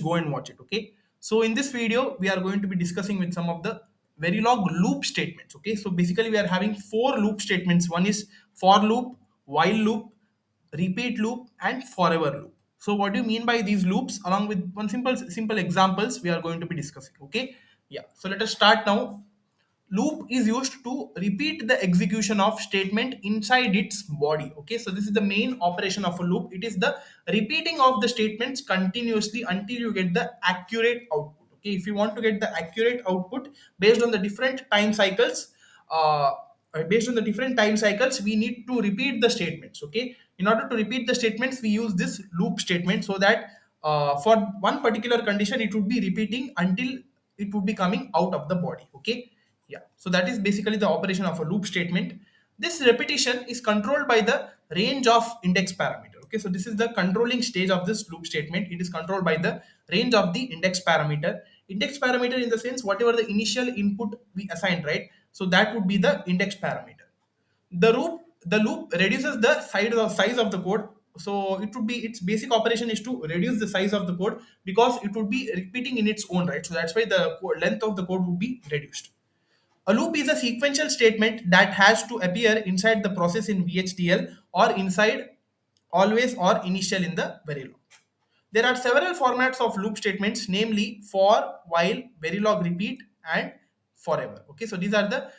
go and watch it. Okay, so in this video we are going to be discussing with some of the Verilog loop statements. Okay, so basically we are having four loop statements. One is for loop, while loop, repeat loop, and forever loop. So what do you mean by these loops? Along with one simple examples we are going to be discussing. Okay, yeah, so let us start now. Loop is used to repeat the execution of statement inside its body. Okay, so this is the main operation of a loop. It is the repeating of the statements continuously until you get the accurate output. Okay, if you want to get the accurate output based on the different time cycles, uh, we need to repeat the statements. Okay, in order to repeat the statements we use this loop statement, so that for one particular condition it would be repeating until it would be coming out of the body. Okay, yeah, so that is basically the operation of a loop statement. This repetition is controlled by the range of index parameter. Okay, so this is the controlling stage of this loop statement. It is controlled by the range of the index parameter. Index parameter in the sense whatever the initial input we assigned, right? So that would be the index parameter. The loop reduces the size of the code. So it would be, its basic operation is to reduce the size of the code because it would be repeating in its own right. So that's why the length of the code would be reduced. A loop is a sequential statement that has to appear inside the process in VHDL or inside always or initial in the Verilog. There are several formats of loop statements, namely for, while, Verilog repeat, and forever. Okay, so these are the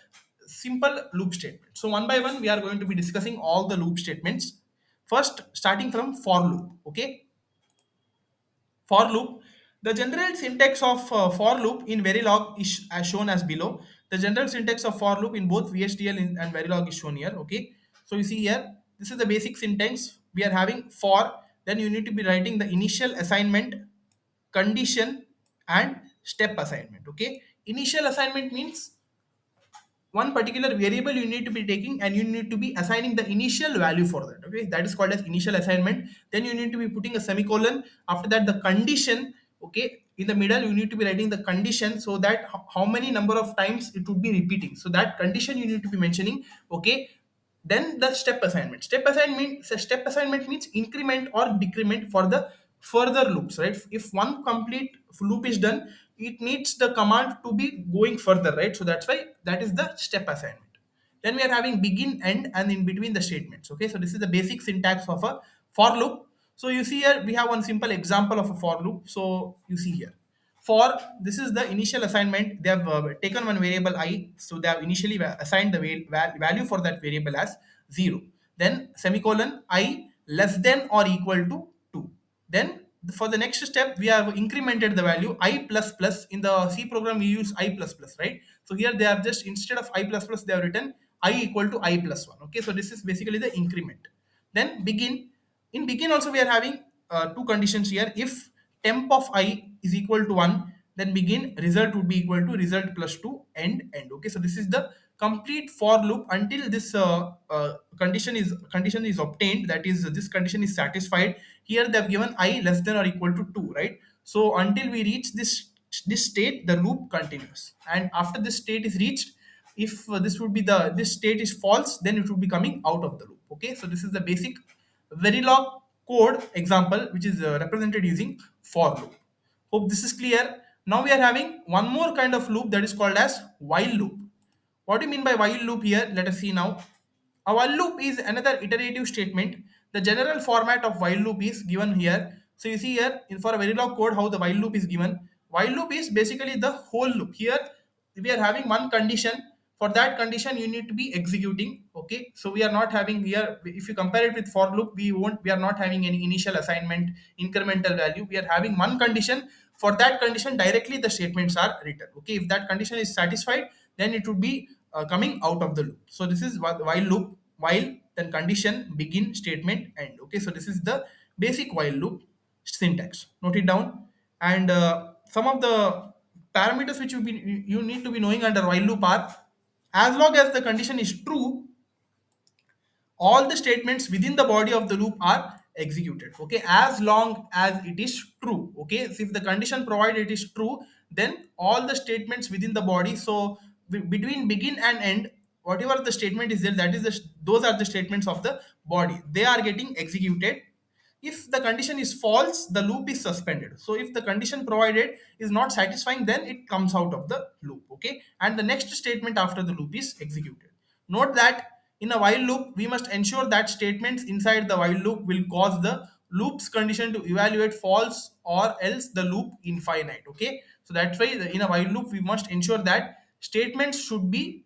simple loop statements. So one by one, we are going to be discussing all the loop statements. First, starting from for loop. Okay, for loop, the general syntax of for loop in Verilog is as shown as below. The general syntax of for loop in both VHDL and Verilog is shown here. Okay, so you see here, this is the basic syntax. We are having for, then you need to be writing the initial assignment, condition, and step assignment. Okay, initial assignment means one particular variable you need to be taking and you need to be assigning the initial value for that. Okay, that is called as initial assignment. Then you need to be putting a semicolon. After that, the condition. Okay, in the middle you need to be writing the condition, so that how many number of times it would be repeating, so that condition you need to be mentioning. Okay, then the step assignment means increment or decrement for the further loops, right? If one complete loop is done, it needs the command to be going further, right? So that's why that is the step assignment. Then we are having begin, end, and in between the statements. Okay, so this is the basic syntax of a for loop. So you see here we have one simple example of a for loop. So you see here, for, this is the initial assignment. They have taken one variable I, so they have initially assigned the value for that variable as 0. Then semicolon, I less than or equal to 2. Then for the next step we have incremented the value I plus plus. In the C program we use I plus plus, right? So here they have just, instead of I plus plus, they have written I equal to I plus 1. Okay, so this is basically the increment. Then begin. In begin also we are having two conditions here. If temp of I is equal to 1, then begin result would be equal to result plus 2, end. Okay, so this is the complete for loop until this condition is obtained, that is this condition is satisfied. Here they have given I less than or equal to 2, right? So until we reach this state, the loop continues, and after this state is reached, if this state is false, then it will be coming out of the loop. Okay, so this is the basic Verilog code example, which is represented using for loop. Hope this is clear. Now we are having one more kind of loop, that is called as while loop. What do you mean by while loop here? Let us see now. A while loop is another iterative statement. The general format of while loop is given here. So you see here, for a Verilog code, how the while loop is given. While loop is basically the whole loop. Here we are having one condition. For that condition you need to be executing. Okay, so we are not having here, if you compare it with for loop, we are not having any initial assignment, incremental value. We are having one condition. For that condition directly the statements are written. Okay, if that condition is satisfied, then it would be coming out of the loop. So this is while loop. While, then condition, begin, statement, end. Okay, so this is the basic while loop syntax. Note it down. And some of the parameters which you need to be knowing under while loop are: as long as the condition is true, all the statements within the body of the loop are executed. Okay, as long as it is true. Okay, so if the condition provided is true, then all the statements within the body, so between begin and end, whatever the statement is there, that is those are the statements of the body, they are getting executed. If the condition is false, the loop is suspended. So if the condition provided is not satisfying, then it comes out of the loop. Okay, and the next statement after the loop is executed. Note that in a while loop, we must ensure that statements inside the while loop will cause the loop's condition to evaluate false, or else the loop infinite. Okay, so that's why in a while loop we must ensure that statements should be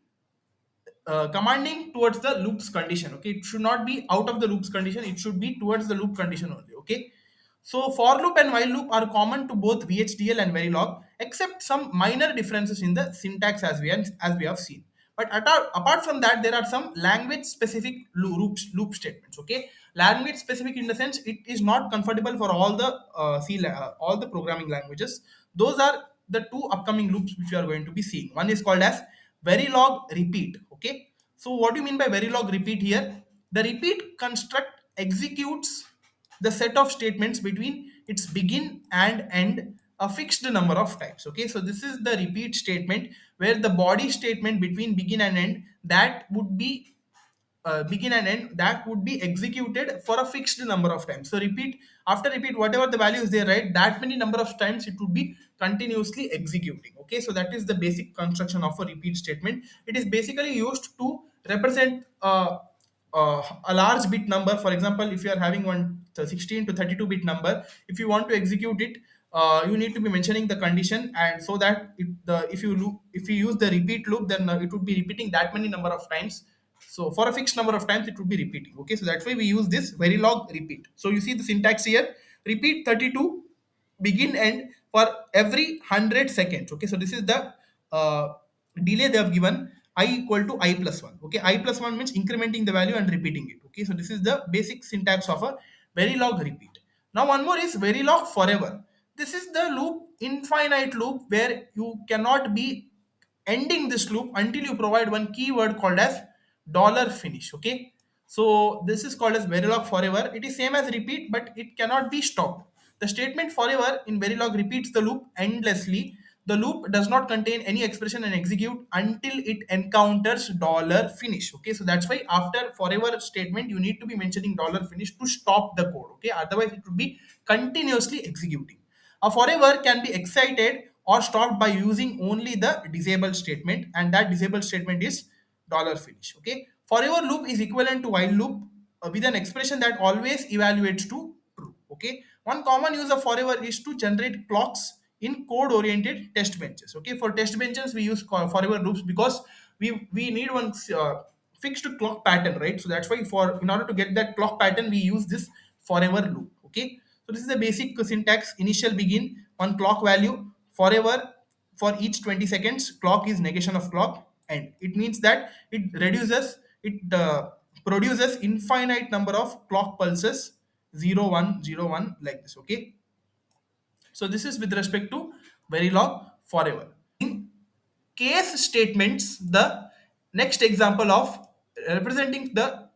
commanding towards the loops condition. Okay, it should not be out of the loops condition, it should be towards the loop condition only. Okay, so for loop and while loop are common to both VHDL and Verilog, except some minor differences in the syntax as we have seen. But apart from that, there are some language specific loop statements. Okay, language specific in the sense it is not comfortable for all the all the programming languages. Those are the two upcoming loops which we are going to be seeing. One is called as Verilog repeat. Okay, so what do you mean by Verilog repeat here? The repeat construct executes the set of statements between its begin and end a fixed number of times. Okay, so this is the repeat statement where the body statement between begin and end that would be begin and end that would be executed for a fixed number of times. So repeat after repeat, whatever the value is there, right, that many number of times it would be continuously executing. Okay, so that is the basic construction of a repeat statement. It is basically used to represent a large bit number. For example, if you are having one 16 to 32 bit number, if you want to execute it, you need to be mentioning the condition, and so that if you use the repeat loop, then it would be repeating that many number of times. So for a fixed number of times it would be repeating. Okay, so that's why we use this Verilog repeat. So you see the syntax here: repeat 32 begin end for every 100 seconds. Okay, so this is the delay they have given, I equal to I plus 1. Okay, I plus 1 means incrementing the value and repeating it. Okay, so this is the basic syntax of a Verilog repeat. Now one more is Verilog forever. This is the loop, infinite loop, where you cannot be ending this loop until you provide one keyword called as dollar finish. Okay, so this is called as Verilog forever. It is same as repeat, but it cannot be stopped. The statement forever in Verilog repeats the loop endlessly. The loop does not contain any expression and execute until it encounters dollar finish. Okay, so that's why after forever statement you need to be mentioning dollar finish to stop the code. Okay, otherwise it would be continuously executing. A forever can be excited or stopped by using only the disable statement, and that disable statement is dollar finish. Okay, forever loop is equivalent to while loop with an expression that always evaluates to true. Okay, one common use of forever is to generate clocks in code oriented test benches. Okay, for test benches we use forever loops because we need one fixed clock pattern, right? So that's why for in order to get that clock pattern we use this forever loop. Okay, so this is the basic syntax: initial begin one clock value, forever for each 20 seconds, clock is negation of clock, and it means that it produces infinite number of clock pulses, 0 1 0 1, like this. Okay, so this is with respect to Verilog forever. Case statements, the next example of representing the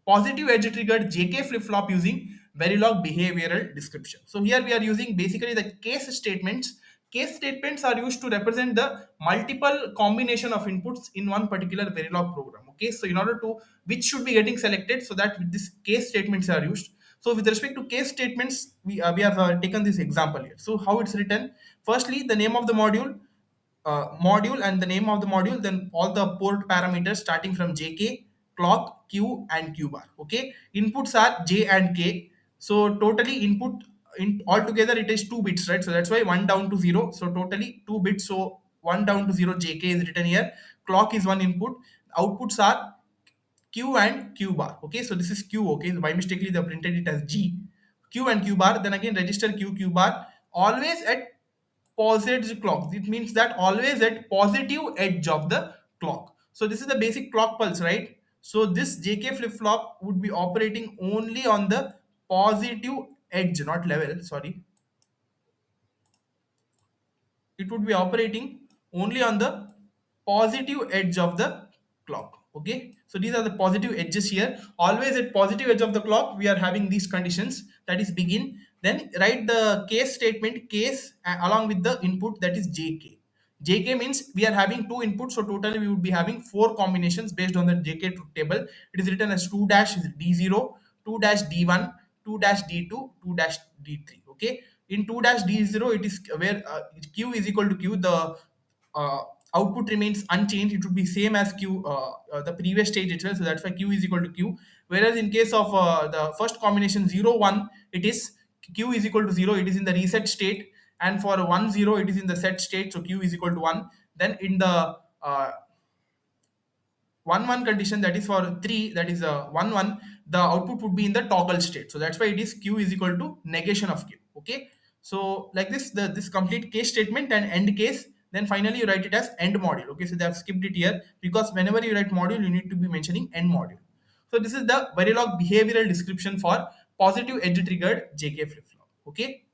positive edge triggered JK flip flop using Verilog behavioral description. So here we are using basically the case statements. Case statements are used to represent the multiple combination of inputs in one particular Verilog program. Okay, so in order to which should be getting selected, so that this case statements are used. So with respect to case statements, we have taken this example here. So how it's written: firstly, the name of the module and the name of the module, then all the port parameters starting from JK, clock, Q, and Q bar. Okay, inputs are J and K. So totally input in altogether it is 2 bits, right? So that's why 1 down to 0. So totally 2 bits. So 1 down to 0 JK is written here. Clock is one input. Outputs are Q and Q bar. Okay, so this is Q. Okay, by mistakenly they printed it as G. Q and Q bar. Then again register Q bar. Always at positive clock. It means that always at positive edge of the clock. So this is the basic clock pulse, right? So this JK flip flop would be operating only on the positive edge, not level. Sorry, it would be operating only on the positive edge of the clock. Okay, so these are the positive edges here. Always at positive edge of the clock we are having these conditions, that is begin, then write the case statement case along with the input, that is JK means we are having two inputs, so totally we would be having four combinations based on the JK truth table. It is written as 2 dash d0, 2 dash d1, 2 dash d2, 2 dash d3. Okay, in 2 dash d0 it is where q is equal to q, the uh, output remains unchanged, it would be same as q, the previous stage itself, so that's why q is equal to q. Whereas in case of the first combination 0 1, it is q is equal to 0, it is in the reset state, and for 1 0 it is in the set state, so q is equal to 1. Then in the 1 1 condition, that is for 3, that is 1 1, the output would be in the toggle state, so that's why it is q is equal to negation of q. Okay, so like this, this complete case statement and end case, then finally you write it as end module. Okay, so they have skipped it here because whenever you write module you need to be mentioning end module. So this is the Verilog behavioral description for positive edge triggered jk flip flop. Okay,